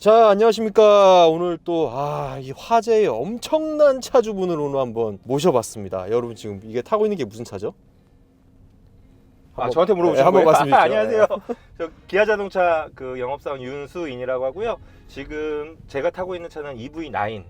자, 안녕하십니까. 오늘 또 이 화제의 엄청난 차주분을 오늘 한번 모셔봤습니다. 여러분 지금 이게 타고 있는 게 무슨 차죠? 저한테 물어보신 한번 거예요? 말씀 주시죠. 안녕하세요. 저 기아자동차 그 영업사원 윤수인이라고 하고요. 지금 제가 타고 있는 차는 EV9,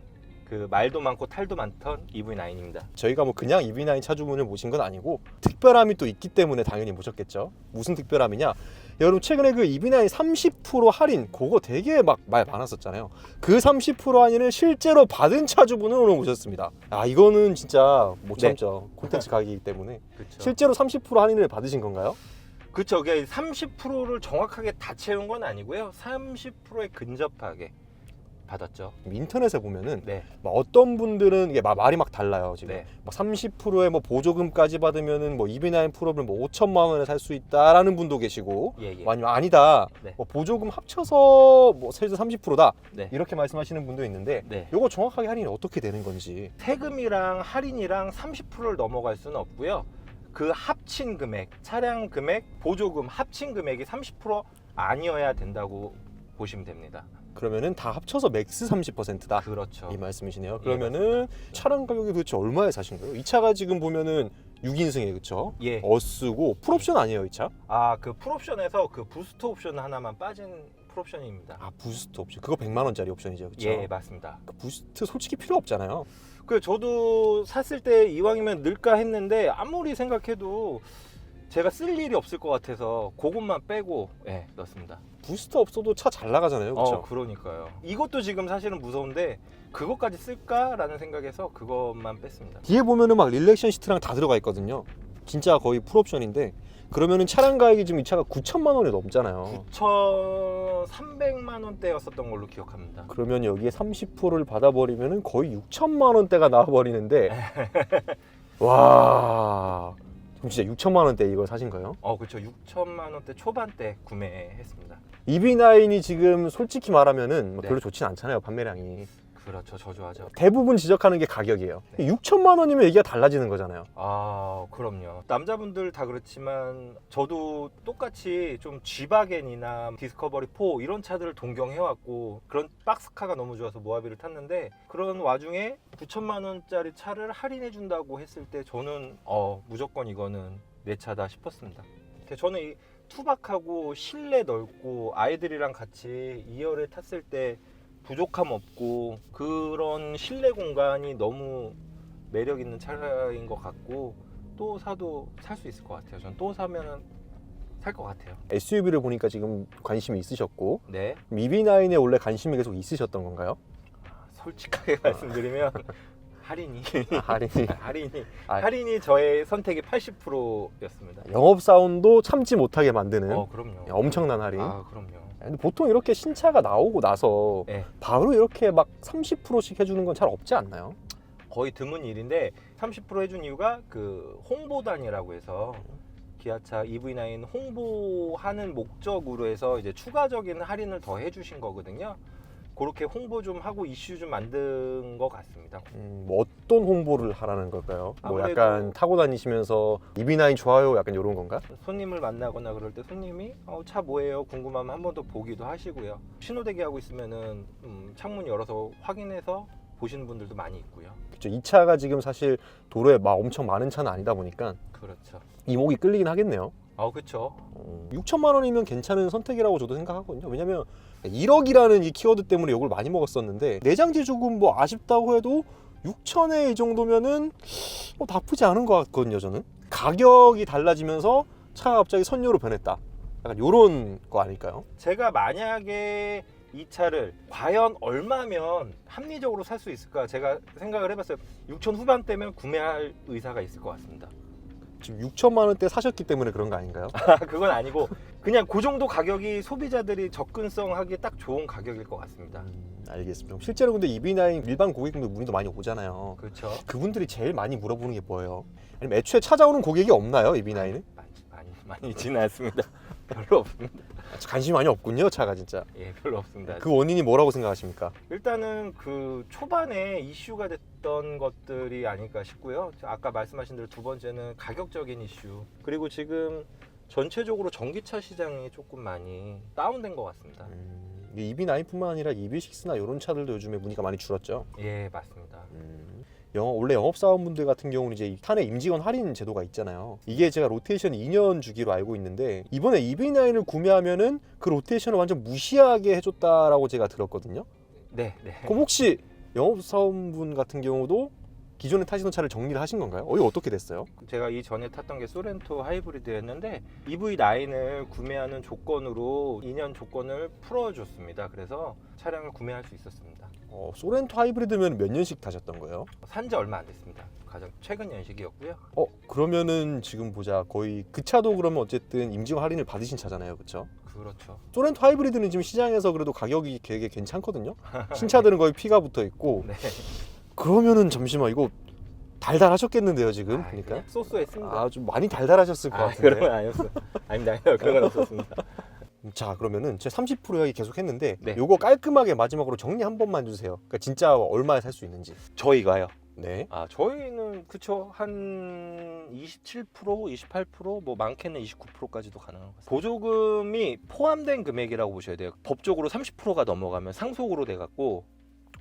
그 말도 많고 탈도 많던 EV9입니다. 저희가 뭐 그냥 EV9 차주분을 모신 건 아니고 특별함이 또 있기 때문에 당연히 모셨겠죠. 무슨 특별함이냐? 여러분 최근에 그 EV9 30% 할인 그거 되게 막 말 많았었잖아요. 그 30% 할인을 실제로 받은 차주분을 오늘 모셨습니다. 이거는 진짜 못 참죠. 콘텐츠 가격이기 때문에. 그렇죠. 실제로 30% 할인을 받으신 건가요? 그렇죠. 그게 30%를 정확하게 다 채운 건 아니고요. 30%에 근접하게 받았죠. 인터넷에 보면은 네. 막 어떤 분들은 이게 말이 막 달라요. 지금 네. 막 30%의 뭐 보조금까지 받으면은 뭐 EV9 프로를 뭐 5천만 원에 살 수 있다라는 분도 계시고, 예. 아니면 아니다. 네. 뭐 보조금 합쳐서 뭐 세제 30%다. 네. 이렇게 말씀하시는 분도 있는데, 네. 요거 정확하게 할인이 어떻게 되는 건지. 세금이랑 할인이랑 30%를 넘어갈 수는 없고요. 그 합친 금액, 차량 금액, 보조금 합친 금액이 30% 아니어야 된다고 보시면 됩니다. 그러면은 다 합쳐서 맥스 30%다. 그렇죠. 이 말씀이시네요. 예, 그러면은 차량 가격이 도대체 얼마에 사신 거예요? 이 차가 지금 보면은 6인승에 그쵸? 예. 어스고 풀옵션 아니에요, 이 차? 그 풀옵션에서 그 부스트 옵션 하나만 빠진 풀옵션입니다. 부스트 옵션. 그거 100만 원짜리 옵션이죠, 그쵸? 예, 맞습니다. 그 부스트 솔직히 필요 없잖아요. 그 저도 샀을 때 이왕이면 넣을까 했는데 아무리 생각해도 제가 쓸 일이 없을 것 같아서 그것만 빼고 넣었습니다. 부스트 없어도 차 잘 나가잖아요, 그렇죠? 그러니까요. 이것도 지금 사실은 무서운데 그것까지 쓸까라는 생각에서 그것만 뺐습니다. 뒤에 보면은 막 릴렉션 시트랑 다 들어가 있거든요. 진짜 거의 풀옵션인데 그러면은 차량 가격이 지금 이 차가 9천만 원이 넘잖아요. 9,300만 원대였었던 걸로 기억합니다. 그러면 여기에 30%를 받아버리면은 거의 6천만 원대가 나와버리는데 와, 그럼 진짜 6천만 원대 이걸 사신 거예요? 그렇죠. 6천만 원대 초반대 구매했습니다. EV9이 지금 솔직히 말하면은 네. 별로 좋진 않잖아요, 판매량이. 그렇죠. 저조하죠. 대부분 지적하는 게 가격이에요. 네. 6천만 원이면 얘기가 달라지는 거잖아요. 그럼요. 남자분들 다 그렇지만 저도 똑같이 좀 G바겐이나 디스커버리 4 이런 차들을 동경해왔고 그런 박스카가 너무 좋아서 모하비를 탔는데 그런 와중에 9천만 원짜리 차를 할인해준다고 했을 때 저는 무조건 이거는 내 차다 싶었습니다. 저는 이 투박하고 실내 넓고 아이들이랑 같이 2열에 탔을 때 부족함 없고 그런 실내 공간이 너무 매력 있는 차량인 것 같고 또 사도 살 수 있을 것 같아요. 전 또 사면은 살 것 같아요. SUV를 보니까 지금 관심이 있으셨고 네. EV9에 원래 관심이 계속 있으셨던 건가요? 솔직하게 말씀드리면 할인이 할인이 저의 선택이 80%였습니다. 영업사원도 참지 못하게 만드는 그럼요. 엄청난 할인. 그럼요. 근데 보통 이렇게 신차가 나오고 나서 네. 바로 이렇게 막 30%씩 해주는 건 잘 없지 않나요? 거의 드문 일인데 30% 해준 이유가 그 홍보단이라고 해서 기아차 EV9 홍보하는 목적으로 해서 이제 추가적인 할인을 더 해주신 거거든요. 그렇게 홍보 좀 하고 이슈 좀 만든 것 같습니다. 뭐 어떤 홍보를 하라는 걸까요? 뭐 아무래도 약간 타고 다니시면서 EV9 좋아요 약간 이런 건가? 손님을 만나거나 그럴 때 손님이 차 뭐예요? 궁금하면 한 번 더 보기도 하시고요. 신호대기 하고 있으면은 창문 열어서 확인해서 보시는 분들도 많이 있고요. 그렇죠. 이 차가 지금 사실 도로에 막 엄청 많은 차는 아니다 보니까 그렇죠. 이목이 끌리긴 하겠네요. 그렇죠. 6천만 원이면 괜찮은 선택이라고 저도 생각하거든요. 왜냐면 1억이라는 이 키워드 때문에 욕을 많이 먹었었는데 내장재 조금 뭐 아쉽다고 해도 6천에 이 정도면은 나쁘지 않은 것 같거든요. 저는 가격이 달라지면서 차가 갑자기 선료로 변했다. 약간 요런 거 아닐까요? 제가 만약에 이 차를 과연 얼마면 합리적으로 살 수 있을까 제가 생각을 해봤어요. 6천 후반대면 구매할 의사가 있을 것 같습니다. 지금 6천만 원대 사셨기 때문에 그런 거 아닌가요? 그건 아니고 그냥 그 정도 가격이 소비자들이 접근성하기 딱 좋은 가격일 것 같습니다. 알겠습니다. 실제로 근데 EV9 일반 고객분들 문의도 많이 오잖아요. 그렇죠. 그분들이 제일 많이 물어보는 게 뭐예요? 아니면 애초에 찾아오는 고객이 없나요, EV9은? 많이 있지는 않습니다. 별로 없습니다. 관심이 많이 없군요, 차가 진짜. 별로 없습니다. 그 원인이 뭐라고 생각하십니까? 일단은 그 초반에 이슈가 됐던 것들이 아닐까 싶고요. 아까 말씀하신 대로 두 번째는 가격적인 이슈. 그리고 지금 전체적으로 전기차 시장이 조금 많이 다운된 것 같습니다. EV9뿐만 아니라 EV6나 이런 차들도 요즘에 문의가 많이 줄었죠. 예, 맞습니다. 원래 영업사원분들 같은 경우는 이제 탄핵 임직원 할인 제도가 있잖아요. 이게 제가 로테이션 2년 주기로 알고 있는데 이번에 EV9을 구매하면은 그 로테이션을 완전 무시하게 해줬다라고 제가 들었거든요. 네, 네. 그럼 혹시 영업사원분 같은 경우도 기존에 타시던 차를 정리를 하신 건가요? 이거 어떻게 됐어요? 제가 이전에 탔던 게 소렌토 하이브리드였는데 EV9을 구매하는 조건으로 2년 조건을 풀어줬습니다. 그래서 차량을 구매할 수 있었습니다. 소렌토 하이브리드면 몇 년씩 타셨던 거예요? 산지 얼마 안 됐습니다. 가장 최근 연식이었고요. 그러면은 지금 보자 거의 그 차도 그러면 어쨌든 임직원 할인을 받으신 차잖아요, 그렇죠? 그렇죠. 소렌토 하이브리드는 지금 시장에서 그래도 가격이 되게 괜찮거든요. 신차들은 거의 피가 붙어 있고. 네. 그러면은 잠시만 이거 달달하셨겠는데요 지금 보니까. 그냥 소소했습니다. 좀 많이 달달하셨을 것 같은데. 그런 건 아니었어요. 아닙니다. 그런 건 없었습니다. 자 그러면은 제 30% 이야기 계속 했는데 네. 요거 깔끔하게 마지막으로 정리 한 번만 주세요. 그러니까 진짜 얼마에 살 수 있는지. 저희가요. 네. 저희는 그쵸 한 27%, 28%, 뭐 많게는 29%까지도 가능한 것 같습니다. 보조금이 포함된 금액이라고 보셔야 돼요. 법적으로 30%가 넘어가면 상속으로 돼갖고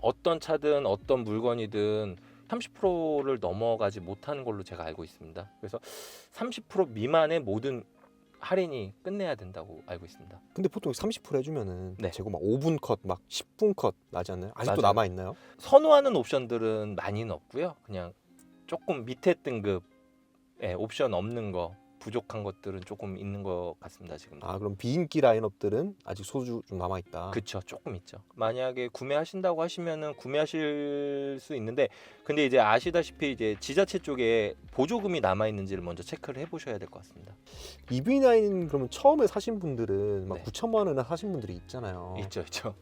어떤 차든 어떤 물건이든 30%를 넘어가지 못하는 걸로 제가 알고 있습니다. 그래서 30% 미만의 모든 할인이 끝내야 된다고 알고 있습니다. 근데 보통 30% 해주면은 네. 재고 막 5분 컷, 막 10분 컷 나지 않나요? 아직도 맞아요. 남아 있나요? 선호하는 옵션들은 많이는 없고요. 그냥 조금 밑에 등급 옵션 없는 거 부족한 것들은 조금 있는 것 같습니다. 지금. 그럼 비인기 라인업들은 아직 소주 좀 남아 있다. 그쵸, 조금 있죠. 만약에 구매하신다고 하시면은 구매하실 수 있는데, 근데 이제 아시다시피 이제 지자체 쪽에 보조금이 남아 있는지를 먼저 체크를 해보셔야 될 것 같습니다. EV9 그러면 처음에 사신 분들은 막 네. 9천만 원에 사신 분들이 있잖아요. 있죠.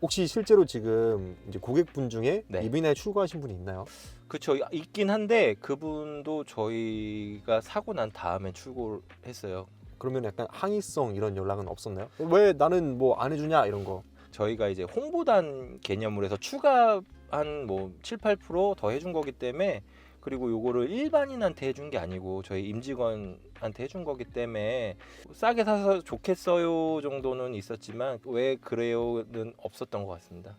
혹시 실제로 지금 이제 고객분 중에 네. EV9 출고하신 분이 있나요? 그쵸, 있긴 한데 그분도 저희가 사고 난 다음에 출고를 했어요. 그러면 약간 항의성 이런 연락은 없었나요? 왜 나는 뭐 안 해주냐 이런 거. 저희가 이제 홍보단 개념으로 해서 추가 한 뭐 7, 8%더 해준 거기 때문에, 그리고 요거를 일반인한테 해준 게 아니고 저희 임직원한테 해준 거기 때문에 싸게 사서 좋겠어요 정도는 있었지만 왜 그래요는 없었던 것 같습니다.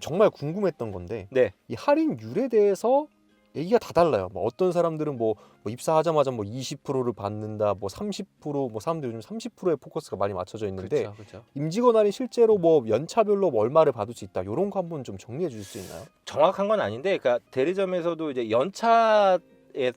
정말 궁금했던 건데 네. 이 할인율에 대해서 얘기가 다 달라요. 뭐 어떤 사람들은 뭐 입사하자마자 뭐 20%를 받는다, 뭐 30%, 뭐 사람들 요즘 30%에 포커스가 많이 맞춰져 있는데 그렇죠. 임직원 할인 실제로 뭐 연차별로 뭐 얼마를 받을 수 있다 이런 거 한번 좀 정리해 주실 수 있나요? 정확한 건 아닌데, 그러니까 대리점에서도 이제 연차에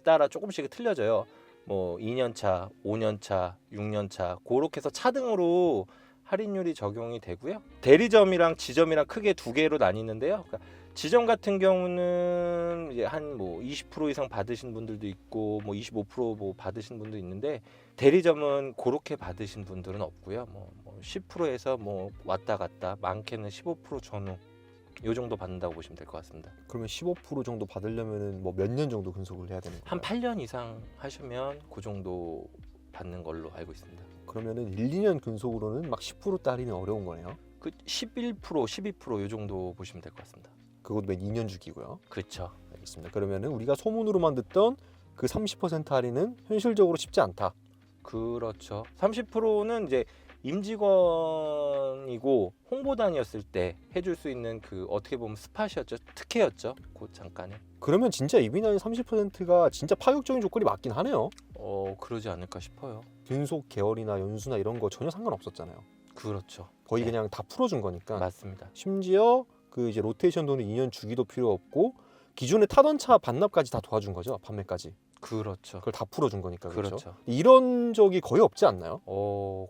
따라 조금씩 틀려져요. 뭐 2년차, 5년차, 6년차 그렇게 해서 차등으로 할인율이 적용이 되고요. 대리점이랑 지점이랑 크게 두 개로 나뉘는데요. 그러니까 지점 같은 경우는 이제 한 뭐 20% 이상 받으신 분들도 있고 뭐 25% 받으신 분도 있는데, 대리점은 그렇게 받으신 분들은 없고요. 뭐 10%에서 뭐 왔다 갔다 많게는 15% 전후 요 정도 받는다고 보시면 될 것 같습니다. 그러면 15% 정도 받으려면은 뭐 몇 년 정도 근속을 해야 되는 한 거예요? 8년 이상 하시면 그 정도 받는 걸로 알고 있습니다. 그러면은 1, 2년 근속으로는 막 10% 따리는 어려운 거네요. 그 11%, 12%요 정도 보시면 될 것 같습니다. 그것도 맨 2년 주기고요. 그렇죠. 알겠습니다. 그러면은 우리가 소문으로만 듣던 그 30% 할인은 현실적으로 쉽지 않다. 그렇죠. 30%는 이제 임직원이고 홍보단이었을 때 해줄 수 있는 그 어떻게 보면 스팟이었죠. 특혜였죠. 그 잠깐에. 그러면 진짜 EV9 30%가 진짜 파격적인 조건이 맞긴 하네요. 그러지 않을까 싶어요. 근속 계열이나 연수나 이런 거 전혀 상관없었잖아요. 그렇죠. 거의 네. 그냥 다 풀어준 거니까. 맞습니다. 심지어 그 이제 로테이션 도는 2년 주기도 필요 없고 기존에 타던 차 반납까지 다 도와준 거죠. 판매까지. 그렇죠. 그걸 다 풀어준 거니까. 그렇죠. 그렇죠. 이런 적이 거의 없지 않나요?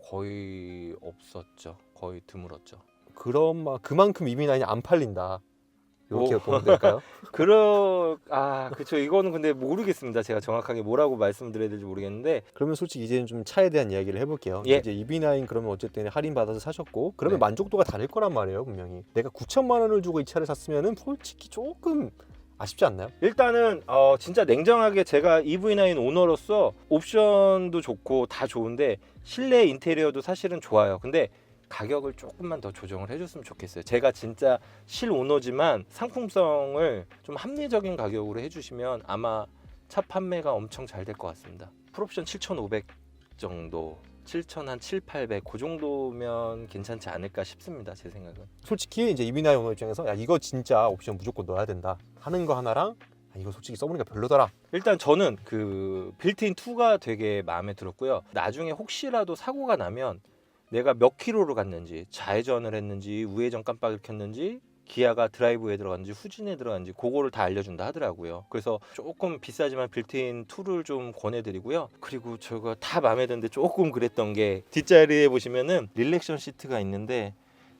거의 없었죠. 거의 드물었죠. 그럼 그만큼 EV9이 안 팔린다. 이렇게 보면 될까요? 그쵸. 이거는 근데 모르겠습니다. 제가 정확하게 뭐라고 말씀드려야 될지 모르겠는데. 그러면 솔직히 이제는 좀 차에 대한 이야기를 해볼게요. 예. 이제 EV9 그러면 어쨌든 할인 받아서 사셨고 그러면 네. 만족도가 다를 거란 말이에요, 분명히. 내가 9천만 원을 주고 이 차를 샀으면은 솔직히 조금 아쉽지 않나요? 일단은 진짜 냉정하게 제가 EV9 오너로서 옵션도 좋고 다 좋은데 실내 인테리어도 사실은 좋아요. 근데 가격을 조금만 더 조정을 해줬으면 좋겠어요. 제가 진짜 실 오너지만 상품성을 좀 합리적인 가격으로 해주시면 아마 차 판매가 엄청 잘 될 것 같습니다. 풀옵션 7,500 정도, 7,000 한 7, 800 그 정도면 괜찮지 않을까 싶습니다. 제 생각은. 솔직히 이제 이비나이 오너 입장에서 야 이거 진짜 옵션 무조건 넣어야 된다 하는 거 하나랑 이거 솔직히 써보니까 별로더라. 일단 저는 그 빌트인 2가 되게 마음에 들었고요. 나중에 혹시라도 사고가 나면 내가 몇 킬로를 갔는지, 좌회전을 했는지, 우회전 깜빡이를 켰는지, 기아가 드라이브에 들어갔는지 후진에 들어갔는지 그거를 다 알려준다 하더라고요. 그래서 조금 비싸지만 빌트인 2를 좀 권해드리고요. 그리고 저가 다 마음에 드는데 조금 그랬던 게 뒷자리에 보시면은 릴렉션 시트가 있는데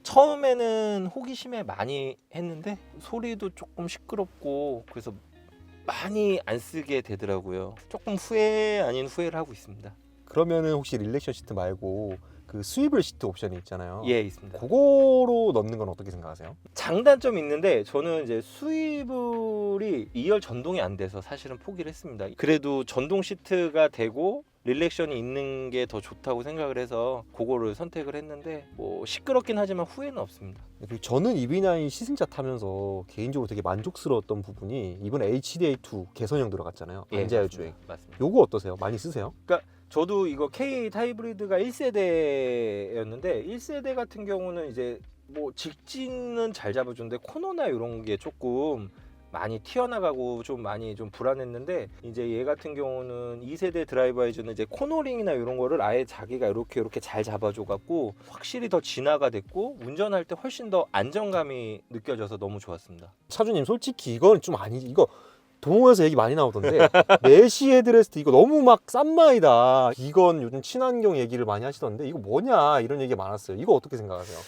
처음에는 호기심에 많이 했는데 소리도 조금 시끄럽고 그래서 많이 안 쓰게 되더라고요. 조금 후회 아닌 후회를 하고 있습니다. 그러면은 혹시 릴렉션 시트 말고 그 스위블 시트 옵션이 있잖아요. 예, 있습니다. 그거로 넣는 건 어떻게 생각하세요? 장단점이 있는데 저는 이제 스위블이 2열 전동이 안 돼서 사실은 포기를 했습니다. 그래도 전동 시트가 되고 릴렉션이 있는 게 더 좋다고 생각을 해서 그거를 선택을 했는데 뭐 시끄럽긴 하지만 후회는 없습니다. 그리고 저는 이비나이 시승차 타면서 개인적으로 되게 만족스러웠던 부분이 이번에 HDA2 개선형 들어갔잖아요. 반자율 주행. 맞습니다. 요거 어떠세요? 많이 쓰세요? 저도 이거 K8 하이브리드가 1세대였는데 1세대 같은 경우는 이제 뭐 직진은 잘 잡아주는데 코너나 이런 게 조금 많이 튀어나가고 좀 많이 좀 불안했는데 이제 얘 같은 경우는 2세대 드라이버이즈는 이제 코너링이나 이런 거를 아예 자기가 이렇게 잘 잡아줘 갖고 확실히 더 진화가 됐고 운전할 때 훨씬 더 안정감이 느껴져서 너무 좋았습니다. 차주님 솔직히 이거는 좀 아니지. 이거 동호회에서 얘기 많이 나오던데 메시 헤드레스트 이거 너무 막 싼 마이다. 이건 요즘 친환경 얘기를 많이 하시던데 이거 뭐냐 이런 얘기 많았어요. 이거 어떻게 생각하세요?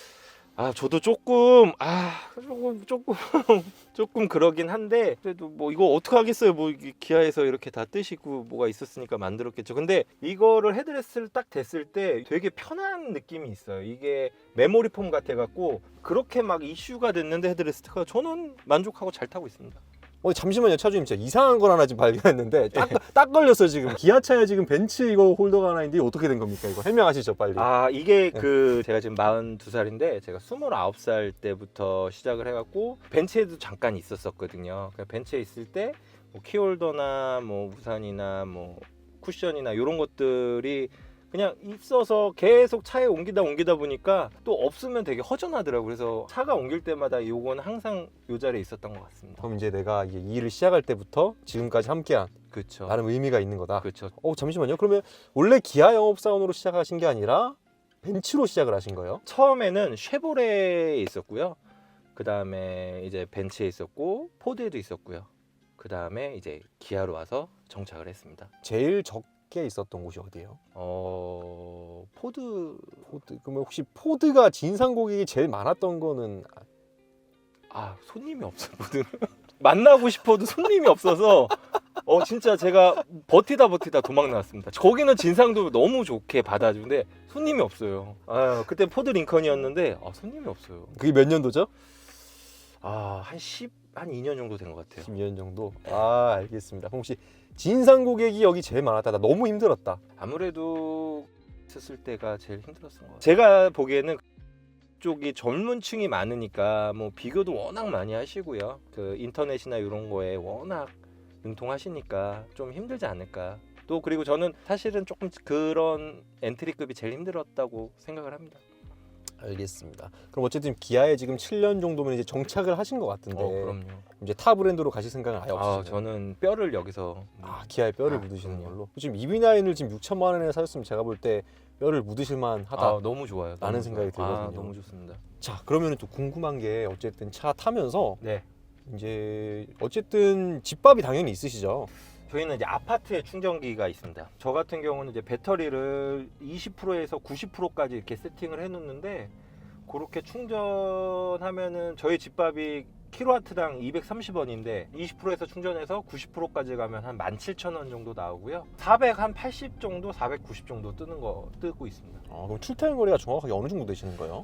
저도 조금 조금 그러긴 한데 그래도 뭐 이거 어떻게 하겠어요. 뭐 기아에서 이렇게 다 뜨시고 뭐가 있었으니까 만들었겠죠. 근데 이거를 헤드레스를 딱 댔을 때 되게 편한 느낌이 있어요. 이게 메모리 폼 같아 갖고 그렇게 막 이슈가 됐는데 헤드레스트가 저는 만족하고 잘 타고 있습니다. 잠시만요 차주님 진짜 이상한 걸 하나 지금 발견했는데 딱 걸렸어요 지금. 기아차에 지금 벤츠 이거 홀더가 하나 있는데 어떻게 된 겁니까? 이거 해명하시죠 빨리. 이게 제가 지금 42살인데 제가 29살 때부터 시작을 해갖고 벤츠에도 잠깐 있었거든요. 벤츠에 있을 때 뭐 키홀더나 뭐 우산이나 뭐 쿠션이나 이런 것들이 그냥 있어서 계속 차에 옮기다 보니까 또 없으면 되게 허전하더라고요. 그래서 차가 옮길 때마다 요건 항상 요 자리에 있었던 것 같습니다. 그럼 이제 내가 이게 이 일을 시작할 때부터 지금까지 함께한 그렇죠. 나름 의미가 있는 거다. 그렇죠. 잠시만요. 그러면 원래 기아 영업사원으로 시작하신 게 아니라 벤츠로 시작을 하신 거예요? 처음에는 쉐보레에 있었고요. 그 다음에 이제 벤츠에 있었고 포드에도 있었고요. 그 다음에 이제 기아로 와서 정착을 했습니다. 제일 적게 있었던 곳이 어디예요? 포드. 그러면 혹시 포드가 진상 고객이 제일 많았던 거는 손님이 없어. 포드는 만나고 싶어도 손님이 없어서 진짜 제가 버티다 도망 나왔습니다. 거기는 진상도 너무 좋게 받아주는데 손님이 없어요. 그때 포드 링컨이었는데 손님이 없어요. 그게 몇 년도죠? 한 2년 정도 된 것 같아요. 12년 정도? 알겠습니다. 그럼 혹시 진상 고객이 여기 제일 많았다. 나 너무 힘들었다. 아무래도 있었을 때가 제일 힘들었던 것 같아요. 제가 보기에는 쪽이 젊은 층이 많으니까 뭐 비교도 워낙 많이 하시고요. 그 인터넷이나 이런 거에 워낙 능통하시니까 좀 힘들지 않을까. 또 그리고 저는 사실은 조금 그런 엔트리급이 제일 힘들었다고 생각을 합니다. 알겠습니다. 그럼 어쨌든 기아에 지금 7년 정도면 이제 정착을 하신 것 같은데 그럼요. 이제 타 브랜드로 가실 생각은 아예 없으시죠? 저는 뼈를 여기서 기아에 뼈를 묻으시는 그럼요. 걸로. 지금 EV9을 지금 6천만 원에 사셨으면 제가 볼 때 뼈를 묻으실 만하다. 너무 좋아요. 라는 생각이 들거든요. 너무 좋습니다. 자, 그러면 또 궁금한 게 어쨌든 차 타면서 네. 이제 어쨌든 집밥이 당연히 있으시죠? 저희는 이제 아파트에 충전기가 있습니다. 저 같은 경우는 이제 배터리를 20%에서 90%까지 이렇게 세팅을 해놓는데 그렇게 충전하면은 저희 집밥이 킬로와트당 230원인데 20%에서 충전해서 90%까지 가면 한 17,000원 정도 나오고요. 480 정도, 490 정도 뜨고 있습니다. 그럼 출퇴근 거리가 정확하게 어느 정도 되시는 거예요?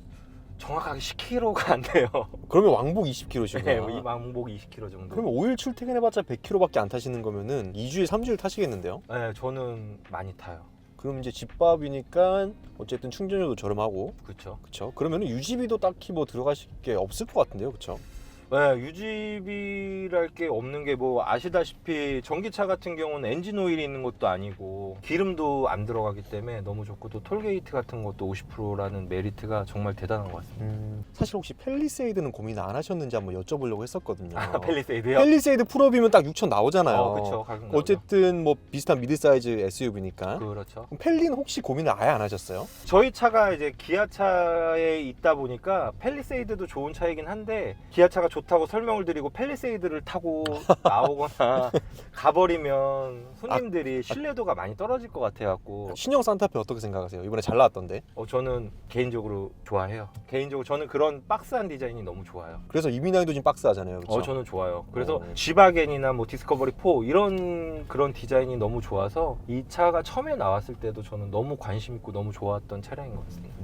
정확하게 10km가 안 돼요. 그러면 왕복 20km시구나. 네, 이 왕복 20km 정도. 그러면 5일 출퇴근해봤자 100km밖에 안 타시는 거면은 2주일, 3주일 타시겠는데요? 네, 저는 많이 타요. 그럼 이제 집밥이니까 어쨌든 충전료도 저렴하고 그렇죠. 그쵸? 그러면 유지비도 딱히 뭐 들어가실 게 없을 것 같은데요, 그쵸? 네, 유지비랄 게 없는 게 뭐 아시다시피 전기차 같은 경우는 엔진 오일이 있는 것도 아니고 기름도 안 들어가기 때문에 너무 좋고 또 톨게이트 같은 것도 50%라는 메리트가 정말 대단한 것 같습니다. 사실 혹시 팰리세이드는 고민 안 하셨는지 한번 여쭤보려고 했었거든요. 팰리세이드요? 팰리세이드 풀업이면 딱 6천 나오잖아요. 그렇죠. 어쨌든 뭐 비슷한 미드 사이즈 SUV니까. 그렇죠. 팰리는 혹시 고민을 아예 안 하셨어요? 저희 차가 이제 기아차에 있다 보니까 팰리세이드도 좋은 차이긴 한데 기아차가 좋다고 설명을 드리고 팰리세이드를 타고 나오거나 가버리면 손님들이 신뢰도가 많이 떨어질 것 같아갖고 신형 산타페 어떻게 생각하세요? 이번에 잘 나왔던데. 저는 개인적으로 좋아해요. 개인적으로 저는 그런 박스한 디자인이 너무 좋아요. 그래서 이민아이도 지금 박스하잖아요. 그렇죠? 저는 좋아요. 그래서 어. G바겐이나 뭐 디스커버리 4 이런 그런 디자인이 너무 좋아서 이 차가 처음에 나왔을 때도 저는 너무 관심 있고 너무 좋았던 차량인 것 같습니다.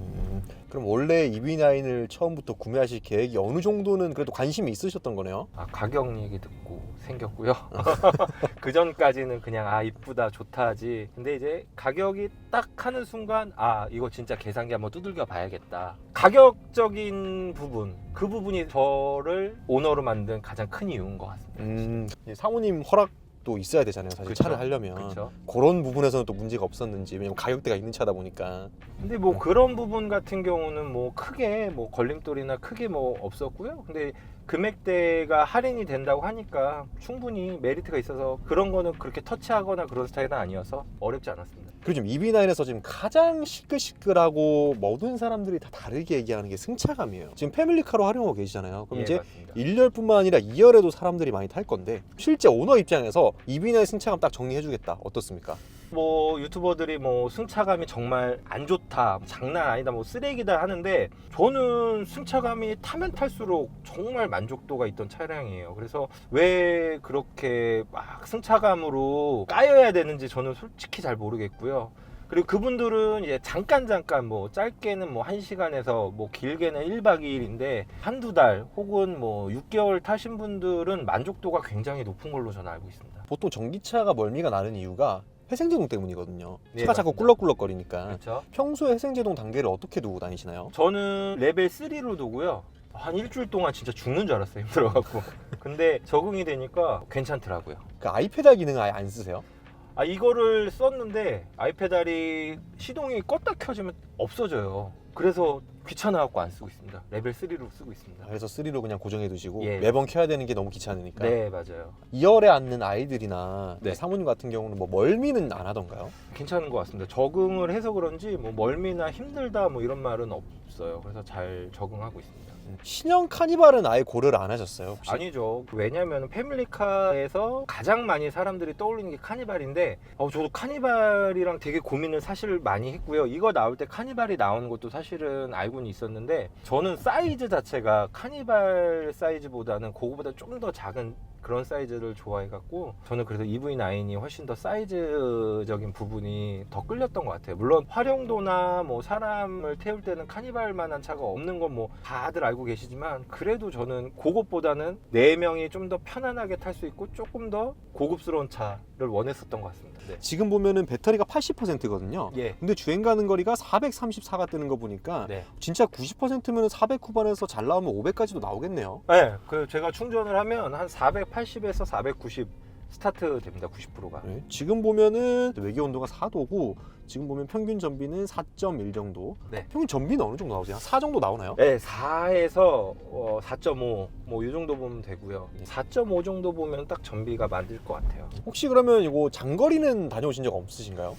그럼 원래 EV9을 처음부터 구매하실 계획이 어느 정도는 그래도 관심이 있으셨던 거네요? 가격 얘기 듣고 생겼고요. 그 전까지는 그냥 이쁘다 좋다 하지. 근데 이제 가격이 딱 하는 순간 이거 진짜 계산기 한번 두들겨 봐야겠다. 가격적인 부분, 그 부분이 저를 오너로 만든 가장 큰 이유인 것 같습니다. 사모님 허락도 있어야 되잖아요. 사실 그쵸. 차를 하려면. 그렇죠. 그런 부분에서는 또 문제가 없었는지. 왜냐면 가격대가 있는 차다 보니까. 근데 뭐 그런 부분 같은 경우는 뭐 크게 뭐 걸림돌이나 크게 뭐 없었고요. 근데 금액대가 할인이 된다고 하니까 충분히 메리트가 있어서 그런 거는 그렇게 터치하거나 그런 스타일은 아니어서 어렵지 않았습니다. 그리고 지금 EV9에서 지금 가장 시끌시끌하고 모든 사람들이 다 다르게 얘기하는 게 승차감이에요. 지금 패밀리카로 활용하고 계시잖아요. 그럼 이제 맞습니다. 1열뿐만 아니라 2열에도 사람들이 많이 탈 건데 실제 오너 입장에서 EV9 승차감 딱 정리해주겠다. 어떻습니까? 뭐 유튜버들이 뭐 승차감이 정말 안 좋다, 장난 아니다, 뭐 쓰레기다 하는데 저는 승차감이 타면 탈수록 정말 만족도가 있던 차량이에요. 그래서 왜 그렇게 막 승차감으로 까여야 되는지 저는 솔직히 잘 모르겠고요. 그리고 그분들은 이제 잠깐 뭐 짧게는 뭐 1시간에서 뭐 길게는 1박 2일인데 한두 달 혹은 뭐 6개월 타신 분들은 만족도가 굉장히 높은 걸로 저는 알고 있습니다. 보통 전기차가 멀미가 나는 이유가 회생제동 때문이거든요. 네, 차가 자꾸 맞습니다. 꿀럭꿀럭거리니까. 그렇죠. 평소에 회생제동 단계를 어떻게 두고 다니시나요? 저는 레벨 3로 두고요. 한 일주일 동안 진짜 죽는 줄 알았어요. 힘들어갖고. 근데 적응이 되니까 괜찮더라고요. 그 아이페달 기능 아예 안 쓰세요? 이거를 썼는데 아이페달이 시동이 껐다 켜지면 없어져요. 그래서 귀찮아갖고 안 쓰고 있습니다. 레벨 3로 쓰고 있습니다. 그래서 3로 그냥 고정해 두시고 예. 매번 켜야 되는 게 너무 귀찮으니까. 네, 맞아요. 2열에 앉는 아이들이나 네. 사모님 같은 경우는 뭐 멀미는 안 하던가요? 괜찮은 것 같습니다. 적응을 해서 그런지 뭐 멀미나 힘들다 뭐 이런 말은 없어요. 그래서 잘 적응하고 있습니다. 신형 카니발은 아예 고려를 안 하셨어요? 혹시? 아니죠. 왜냐하면 패밀리카에서 가장 많이 사람들이 떠올리는 게 카니발인데 저도 카니발이랑 되게 고민을 사실 많이 했고요. 이거 나올 때 카니발이 나오는 것도 사실은 알고는 있었는데 저는 사이즈 자체가 카니발 사이즈보다는 그거보다 좀 더 작은 그런 사이즈를 좋아해갖고 저는 그래서 EV9이 훨씬 더 사이즈적인 부분이 더 끌렸던 것 같아요. 물론 활용도나 뭐 사람을 태울 때는 카니발만한 차가 없는 건 뭐 다들 알고 계시지만 그래도 저는 그것보다는 4명이 좀 더 편안하게 탈 수 있고 조금 더 고급스러운 차를 원했었던 것 같습니다. 네. 지금 보면은 배터리가 80%거든요. 예. 근데 주행 가는 거리가 434가 뜨는 거 보니까 네. 진짜 90%면 400 후반에서 잘 나오면 500까지도 나오겠네요. 네. 그 제가 충전을 하면 한 480에서 490 스타트 됩니다. 90%가. 네. 지금 보면은 외기 온도가 4도고 지금 보면 평균 전비는 4.1 정도. 네. 평균 전비는 어느 정도 나오죠? 한 4 정도 나오나요? 네, 4에서 4.5 뭐 이 정도 보면 되고요. 네. 4.5 정도 보면 딱 전비가 맞을 것 같아요. 혹시 그러면 이거 장거리는 다녀오신 적 없으신가요?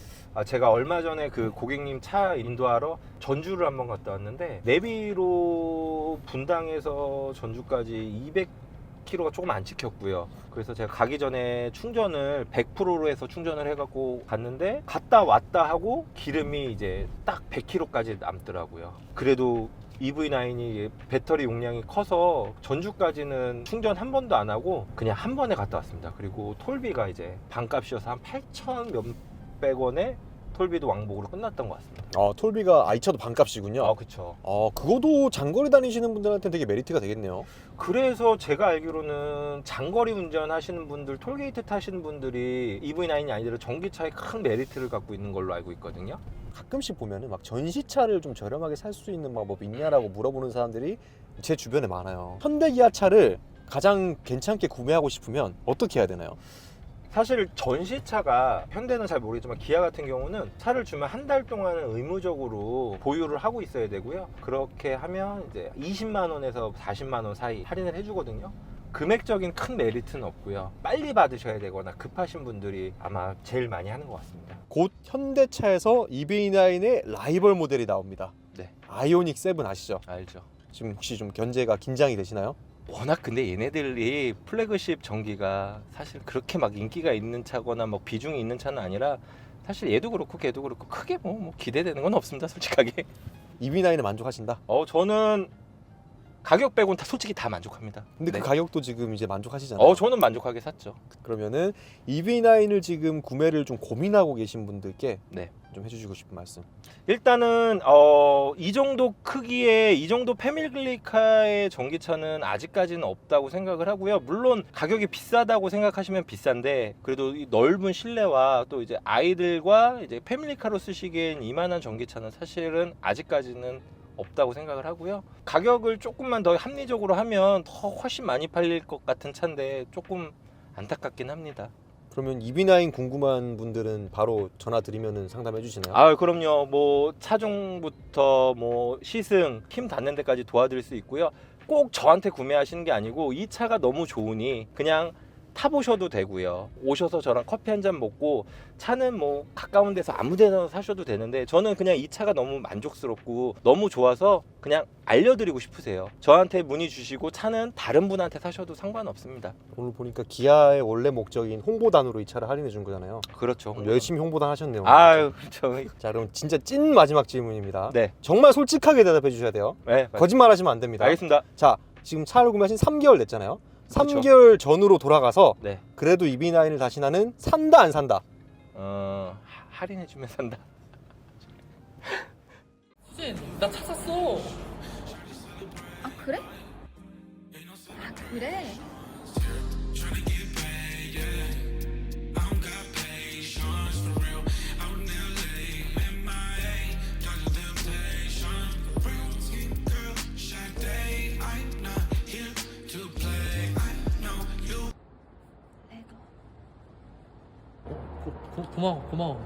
제가 얼마 전에 그 고객님 차 인도하러 전주를 한번 갔다 왔는데 내비로 분당에서 전주까지 200km가 조금 안 찍혔고요. 그래서 제가 가기 전에 충전을 100%로 해서 충전을 해갖고 갔는데 갔다 왔다 하고 기름이 이제 딱 100km까지 남더라고요. 그래도 EV9이 배터리 용량이 커서 전주까지는 충전 한 번도 안 하고 그냥 한 번에 갔다 왔습니다. 그리고 톨비가 이제 반값이어서 한 8,000 몇백 원에 톨비도 왕복으로 끝났던 것 같습니다. 톨비가 이 차도 반값이군요. 그쵸. 그거도 장거리 다니시는 분들한테 되게 메리트가 되겠네요. 그래서 제가 알기로는 장거리 운전하시는 분들, 톨게이트 타시는 분들이 EV9이 아니라 전기차에 큰 메리트를 갖고 있는 걸로 알고 있거든요. 가끔씩 보면은 막 전시차를 좀 저렴하게 살 수 있는 방법이 있냐라고 물어보는 사람들이 제 주변에 많아요. 현대 기아차를 가장 괜찮게 구매하고 싶으면 어떻게 해야 되나요? 사실 전시차가 현대는 잘 모르겠지만 기아 같은 경우는 차를 주면 한 달 동안은 의무적으로 보유를 하고 있어야 되고요. 그렇게 하면 이제 20만 원에서 40만 원 사이 할인을 해주거든요. 금액적인 큰 메리트는 없고요. 빨리 받으셔야 되거나 급하신 분들이 아마 제일 많이 하는 것 같습니다. 곧 현대차에서 EV9의 라이벌 모델이 나옵니다. 네, 아이오닉 7 아시죠? 알죠. 지금 혹시 좀 견제가 긴장이 되시나요? 워낙 근데 얘네들이 플래그십 전기가 사실 그렇게 막 인기가 있는 차거나 뭐 비중이 있는 차는 아니라 사실 얘도 그렇고 걔도 그렇고 크게 뭐 기대되는 건 없습니다, 솔직하게. EV9에 만족하신다? 저는 가격 빼고는 솔직히 다 만족합니다. 근데 네. 그 가격도 지금 이제 만족하시잖아요. 저는 만족하게 샀죠. 그러면은 EV9을 지금 구매를 좀 고민하고 계신 분들께 네. 좀 해주시고 싶은 말씀. 일단은 이 정도 크기의 이 정도 패밀리카의 전기차는 아직까지는 없다고 생각을 하고요. 물론 가격이 비싸다고 생각하시면 비싼데 그래도 이 넓은 실내와 또 이제 아이들과 이제 패밀리카로 쓰시기엔 이만한 전기차는 사실은 아직까지는 없다고 생각을 하고요. 가격을 조금만 더 합리적으로 하면 더 훨씬 많이 팔릴 것 같은 차인데 조금 안타깝긴 합니다. 그러면 EV9 궁금한 분들은 바로 전화 드리면은 상담해 주시나요? 그럼요. 뭐 차종부터 뭐 시승, 힘 닿는 데까지 도와드릴 수 있고요. 꼭 저한테 구매하시는 게 아니고 이 차가 너무 좋으니 그냥 타보셔도 되고요. 오셔서 저랑 커피 한 잔 먹고 차는 뭐 가까운 데서 아무 데나 사셔도 되는데 저는 그냥 이 차가 너무 만족스럽고 너무 좋아서 그냥 알려드리고 싶으세요. 저한테 문의 주시고 차는 다른 분한테 사셔도 상관없습니다. 오늘 보니까 기아의 원래 목적인 홍보단으로 이 차를 할인해 준 거잖아요. 그렇죠. 열심히 홍보단 하셨네요. 아유, 그렇죠. 자, 그럼 진짜 찐 마지막 질문입니다. 네. 정말 솔직하게 대답해 주셔야 돼요. 네, 거짓말 하시면 안 됩니다. 알겠습니다. 자, 지금 차를 구매하신 3개월 됐잖아요. 그렇죠. 3개월 전으로 돌아가서 네. 그래도 EV9을 다시 나는 산다 안 산다? 할인해주면 산다. 수진, 나 차 샀어. 아 그래? 아 그래? 고마워. 고마워.